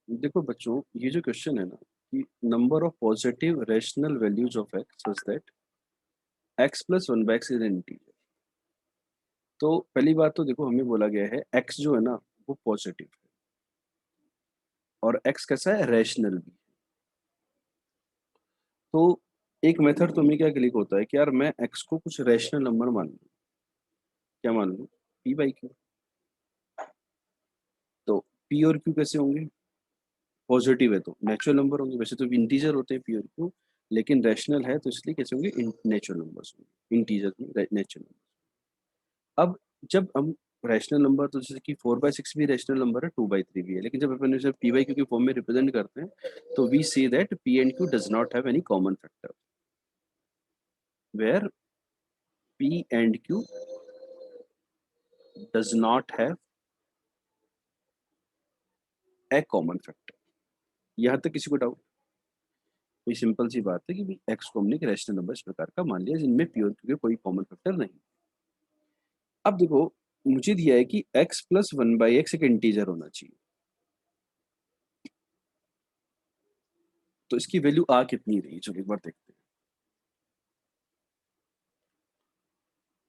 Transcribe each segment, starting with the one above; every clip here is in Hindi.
देखो बच्चों, ये जो क्वेश्चन है ना कि number of positive rational values of x such that x plus one by x is an integer. तो पहली बात तो देखो, हमें बोला गया है एक्स जो है ना वो पॉजिटिव है और एक्स कैसा है, रैशनल भी। तो एक मेथड तो हमें क्या क्लिक होता है कि यार मैं एक्स को कुछ रैशनल नंबर मान लूँ। क्या मान लूँ? P by Q. तो पी और क्यू कैसे होंगे? पॉजिटिव है तो नेचुरल नंबर होंगे, वैसे तो इंटीजर होते हैं पी और क्यू, लेकिन रैशनल है तो इसलिए कैसे होंगे? नेचुरल नंबर्स होंगे, इंटीजर में नेचुरल नंबर। अब जब हम रैशनल नंबर, तो जैसे कि 4/6 भी रैशनल नंबर है, 2/3 भी है, लेकिन जब अपन इसे पी बाई क्यू के फॉर्म में रिप्रेजेंट करते हैं तो we see that P and Q does not have any common factor, where P and Q does not have a common factor. यहाँ तक किसी को डाउट? ये सिंपल सी बात है कि भाई एक्स को हमने एक रैशनल नंबर इस प्रकार का मान लिया जिनमें पी और क्यू के कोई कॉमन फैक्टर नहीं। अब देखो, मुझे दिया है कि x plus one by x एक इंटीजर होना चाहिए, तो इसकी वैल्यू आ कितनी रही? चलो एक बार देखते हैं।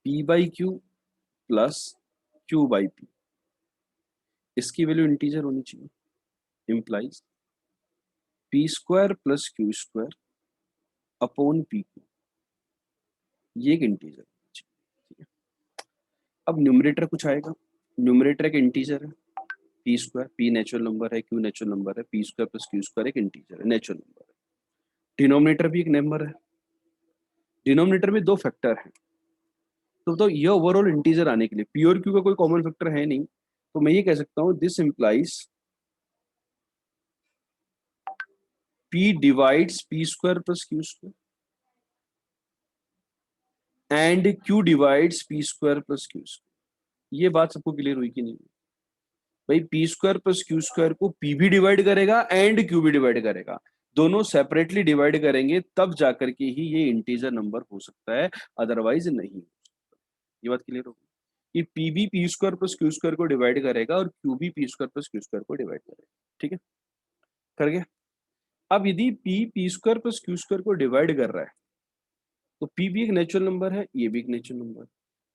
P by Q plus Q by P, इसकी वैल्यू इंटीजर होनी चाहिए। Implies P square plus Q square upon P Q, ये एक इंटीजर होना चाहिए। ठीक है, अब न्यूमरेटर कुछ आएगा। न्यूमरेटर एक इंटीजर है, P square, P natural number है, क्यू नेचुरल नंबर है, P square plus Q square एक इंटीजर है, नेचुरल नंबर है। डिनोमिनेटर भी एक नंबर है। डिनोमिनेटर में दो फैक्टर है, तो ये ओवरऑल इंटीजर आने के लिए पी और क्यू का कोई कॉमन फैक्टर है नहीं, तो मैं ये कह सकता हूं this implies P divides P square plus Q square and Q divides P square plus Q square. ये बात सबको क्लियर हुई कि नहीं? भाई P square plus Q square को पी भी डिवाइड करेगा एंड क्यू भी डिवाइड करेगा, दोनों सेपरेटली डिवाइड करेंगे तब जाकर के ही ये इंटीजर नंबर हो सकता है, अदरवाइज नहीं। ये बात क्लियर होगी कि पी भी P square plus Q square को डिवाइड करेगा और क्यू भी P square plus Q square को डिवाइड करेगा। ठीक है, कर गया। अब यदि P P square plus Q square को डिवाइड कर रहा है तो पी भी एक नेचुरल नंबर है, ये भी एक नेचुरल नंबर है,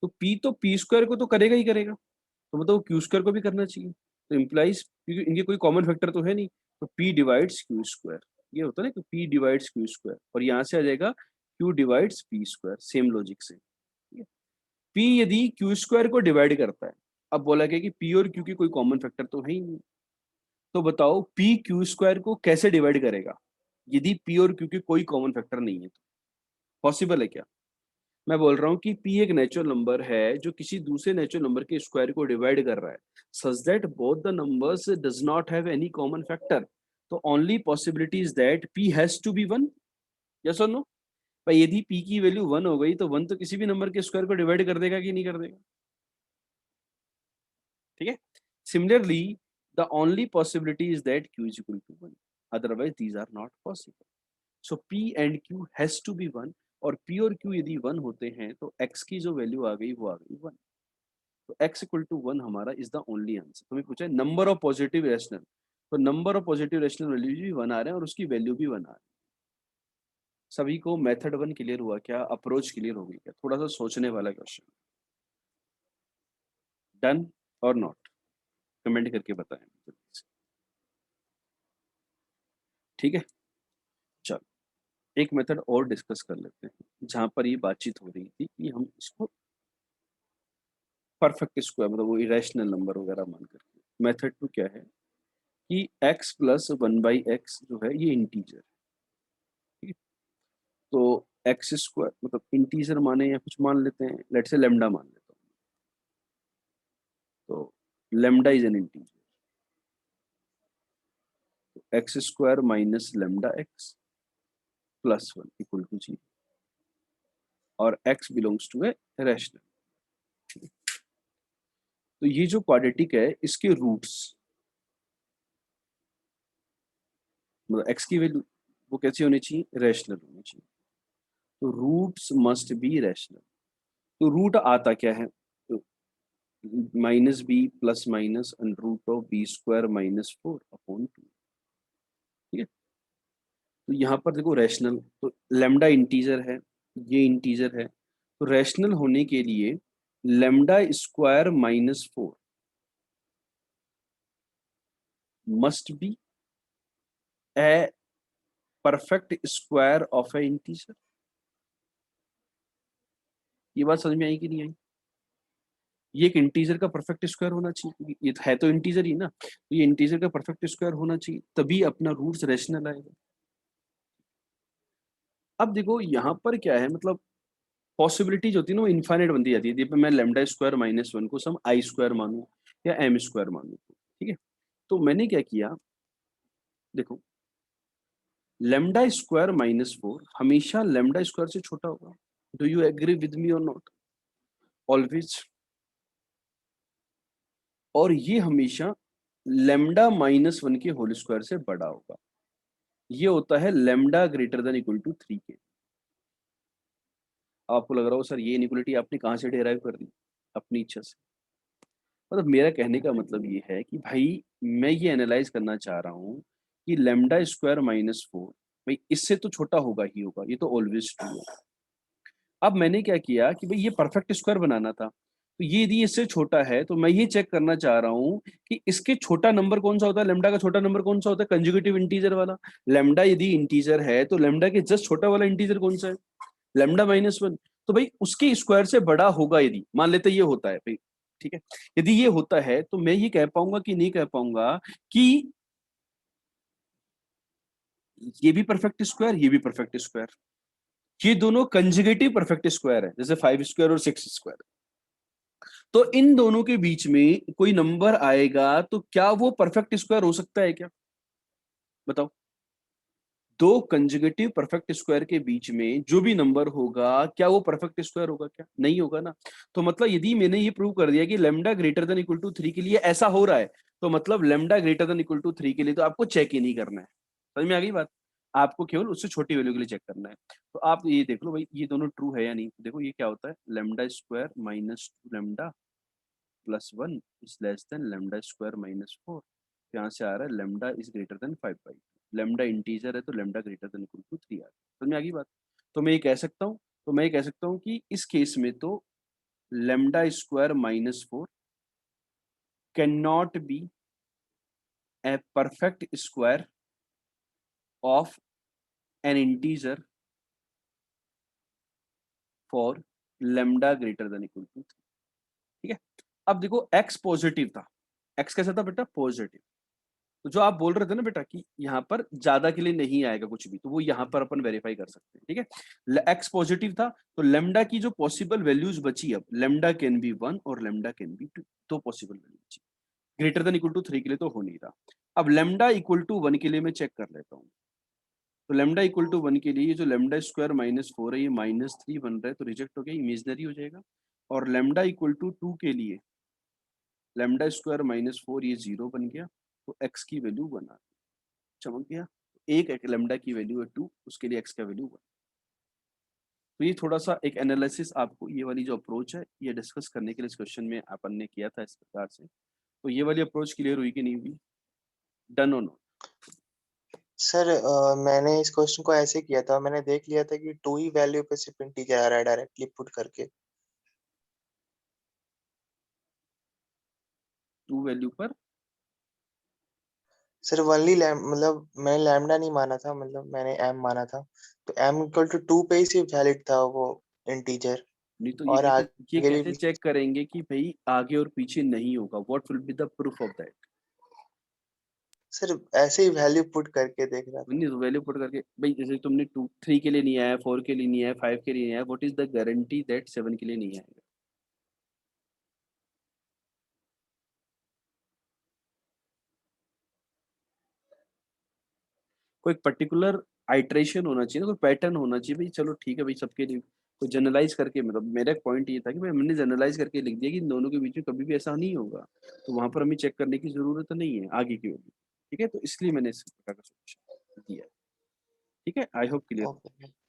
तो पी तो पी स्क्वायर को तो करेगा ही करेगा, तो मतलब क्यू स्क्वायर को भी करना चाहिए। तो इम्प्लाइज इनके कोई कॉमन फैक्टर तो है नहीं, तो पी डिवाइड्स क्यू स्क्वायर, ये होता है ना कि पी डिवाइड्स क्यू स्क्वायर, और यहाँ से आ जाएगा Q divides P square, same logic से। पी यदि क्यू स्क्वायर को डिवाइड करता है, अब बोला गया कि पी और क्यू की कोई कॉमन फैक्टर तो है ही नहीं, तो बताओ पी क्यू स्क्वायर को कैसे डिवाइड करेगा यदि पी और क्यू की कोई कॉमन फैक्टर नहीं है? तो पॉसिबल है क्या? मैं बोल रहा हूँ कि पी एक नेचुरल नंबर है जो किसी दूसरे नेचुरल नंबर के स्क्वायर को डिवाइड कर रहा है, such that both the numbers does not have any common factor, तो only possibility is that p has to be one. Yes और नो? भाई यदि पी की वैल्यू वन हो गई तो वन तो किसी भी नंबर के स्क्वायर को डिवाइड कर देगा कि नहीं कर देगा? ठीक है, similarly the only possibility is that q is equal to 1, otherwise these are not possible, so p and q has to be 1, और p और q यदि 1 होते हैं तो x की जो वैल्यू आ गई वो आ गई 1, तो x इक्वल टू 1 हमारा इज द ओनली आंसर। तुम्हें पूछा है नंबर ऑफ पॉजिटिव रैशनल, तो number of positive rational values भी 1 आ रहे हैं और उसकी वैल्यू भी 1 आ रही है। सभी को मेथड 1 क्लियर हुआ क्या? अप्रोच क्लियर हो गई क्या? थोड़ा सा सोचने वाला क्वेश्चन। डन और नॉट? कमेंट करके बताएं जल्दी से। ठीक है, चलो एक मेथड और डिस्कस कर लेते हैं जहां पर ये बातचीत हो रही थी कि हम इसको परफेक्ट स्क्वायर मतलब वो इरेशनल नंबर वगैरह मान करके। मेथड 2 क्या है कि x plus one by x जो है ये इंटीजर है। ठीक है, तो एक्स स्क्वायर मतलब इंटीजर माने या कुछ मान लेते हैं, लेट से लेमडा मान लेता हूँ, तो लेमडा इज एन इंटीजर, तो X square minus lambda X plus one equal to 0, और x belongs to a rational. तो ये जो क्वाड्रेटिक है इसके रूट्स मतलब x की वैल्यू वो कैसी होनी चाहिए? रैशनल होनी चाहिए, तो रूट्स मस्ट बी रैशनल। तो रूट आता क्या है? तो minus B plus minus under root of B square minus 4 upon 2, ठीक है, तो यहाँ पर देखो रैशनल, तो लेमडा इंटीजर है, ये इंटीजर है, तो रैशनल होने के लिए lambda square minus 4 must be a perfect square of a integer. ये बात समझ में आई कि नहीं आई? ये एक इंटीजर का परफेक्ट स्क्वायर होना चाहिए, क्योंकि ये है तो इंटीजर ही ना, तो ये इंटीजर का परफेक्ट स्क्वायर होना चाहिए, तभी अपना रूट्स रैशनल आएगा। अब देखो यहाँ पर क्या है, मतलब पॉसिबिलिटीज होती है ना, वो इनफाइनाइट बनती जाती है। जब मैं लेमडा स्क्वायर माइनस 1 को सम आई स्क्वायर मानूं या एम स्क्वायर मानूं, ठीक है, तो मैंने क्या किया, देखो लेमडा स्क्वायर माइनस 4 हमेशा लेमडा स्क्वायर से छोटा होगा। Do you agree with me और नॉट? ऑलवेज। और ये हमेशा लेमडा माइनस 1 के होल स्क्वायर से बड़ा होगा। ये होता है lambda greater than equal to 3 के। आपको लग रहा हो सर ये इनइक्वालिटी आपने कहाँ से डिराइव कर दी? अपनी इच्छा से। मतलब मेरा कहने का मतलब ये है कि भाई मैं ये एनालाइज करना चाह रहा हूँ कि लेमडा स्क्वायर माइनस 4 भाई इससे तो छोटा होगा ही होगा, ये तो ऑलवेज ट्रू है। अब मैंने क्या किया कि भाई ये परफेक्ट स्क्वायर बनाना था, तो ये यदि इससे छोटा है तो मैं ये चेक करना चाह रहा हूँ कि इसके छोटा नंबर कौन सा होता है, लेमडा का छोटा नंबर कौन सा होता है, कंजुगेटिव इंटीजर वाला। लेमडा यदि इंटीजर है तो लेमडा के जस्ट छोटा वाला इंटीजर कौन सा है, लेमडा माइनस 1। तो भाई उसके स्क्वायर से बड़ा होगा, यदि मान लेते ये होता है भाई, ठीक है, यदि ये होता है तो मैं ये कह पाऊंगा कि नहीं कह पाऊंगा कि ये भी परफेक्ट स्क्वायर, ये भी परफेक्ट स्क्वायर, ये दोनों कंजुगेटिव परफेक्ट स्क्वायर है, जैसे 5 स्क्वायर और 6 स्क्वायर। तो इन दोनों के बीच में कोई नंबर आएगा तो क्या वो परफेक्ट स्क्वायर हो सकता है क्या? बताओ। दो कंजुगेटिव परफेक्ट स्क्वायर के बीच में जो भी नंबर होगा क्या वो परफेक्ट स्क्वायर होगा क्या? नहीं होगा ना। तो मतलब यदि मैंने ये प्रूव कर दिया कि lambda greater than equal to 3 के लिए ऐसा हो रहा है, तो मतलब lambda greater than equal to 3 के लिए तो आपको चेक ही नहीं करना है। समझ में आ गई बात? आपको केवल उससे छोटी वैल्यू के लिए चेक करना है। तो आप ये देख लो भाई ये दोनों ट्रू है या नहीं। देखो ये क्या होता है, lambda square minus 2 lambda plus 1 is less than lambda square minus 4। यहाँ से आ रहा है lambda is greater than 5/2। Lambda integer है तो lambda greater than equal to 3 आ रहा है। समझ में आ गई बात? तो मैं ये कह सकता हूँ, तो मैं ये कह सकता हूँ कि इस केस में तो lambda square minus 4 can not be a perfect square of an integer for lambda greater than equal to 3। ठीक है, अब देखो एक्स पॉजिटिव था, एक्स कैसा था बेटा, पॉजिटिव। तो जो आप बोल रहे थे ना बेटा कि यहाँ पर ज्यादा के लिए नहीं आएगा कुछ भी, तो वो यहाँ पर अपन वेरीफाई कर सकते हैं। ठीक है, एक्स पॉजिटिव था तो लेमडा की जो पॉसिबल वैल्यूज बची, अब लेमडा कैन बी 1 और लेमडा कैन बी 2, दो पॉसिबल वैल्यू बची। ग्रेटर देन इक्वल टू 3 के लिए तो हो नहीं रहा। अब लेमडा इक्वल टू 1 के लिए मैं चेक कर लेता हूँ। तो लेमडा इक्वल टू 1 के लिए ये जो लेमडा स्क्वायर माइनस 4 है ये -3 बन रहा है, तो रिजेक्ट हो गया, इमेजनरी हो जाएगा। और लेमडा इक्वल टू 2 के लिए लेमडा स्क्वायर -4 ये 0 बन गया, तो एक्स की वैल्यू 1 आ गई। चमक गया। एक लेमडा की वैल्यू है 2, उसके लिए एक्स का वैल्यू 1। तो ये थोड़ा सा एक एनालिसिस आपको ये वाली जो अप्रोच है ये डिस्कस करने के लिए इस क्वेश्चन में अपन ने किया था इस प्रकार से। तो ये वाली अप्रोच क्लियर हुई कि नहीं हुई? डन और नो? सर मैंने इस क्वेश्चन को ऐसे किया था, मैंने देख लिया था कि 2 ही वैल्यू पे सिर्फ इंटीजर आ रहा है डायरेक्टली पुट करके। 2 वैल्यू पर सर वनली मतलब मैंने लैम्डा नहीं माना था, मतलब मैंने एम माना था। तो एम इक्वल टू 2 पे ही सिर्फ वैलिड था वो इंटीजर। नहीं तो और ये आगे कैसे भी चेक करेंगे कि भाई आगे और पीछे नहीं होगा? What will be the proof of that? Sir ऐसे ही वैल्यू पुट करके देख रहा था। नहीं तो वैल्यू पुट करके भाई, जैसे तुमने 2 3 के लिए नहीं आया, 4 के लिए नहीं आया, 5 के लिए नहीं आया, what is the guarantee that 7 के लिए नहीं आएगा? कोई पर्टिकुलर आइट्रेशन होना चाहिए ना, कोई पैटर्न होना चाहिए भाई। चलो ठीक है भाई, सबके लिए कोई जनरलाइज करके, मतलब मेरा पॉइंट ये था कि भाई हमने जनरलाइज करके लिख दिया कि इन दोनों के बीच में कभी भी ऐसा नहीं होगा, तो वहां पर हमें चेक करने की जरूरत नहीं है आगे की वैल्यू। ठीक है, तो इसलिए मैंने इस प्रकार का सोल्यूशन दिया। ठीक है, आई होप क्लियर। ओके।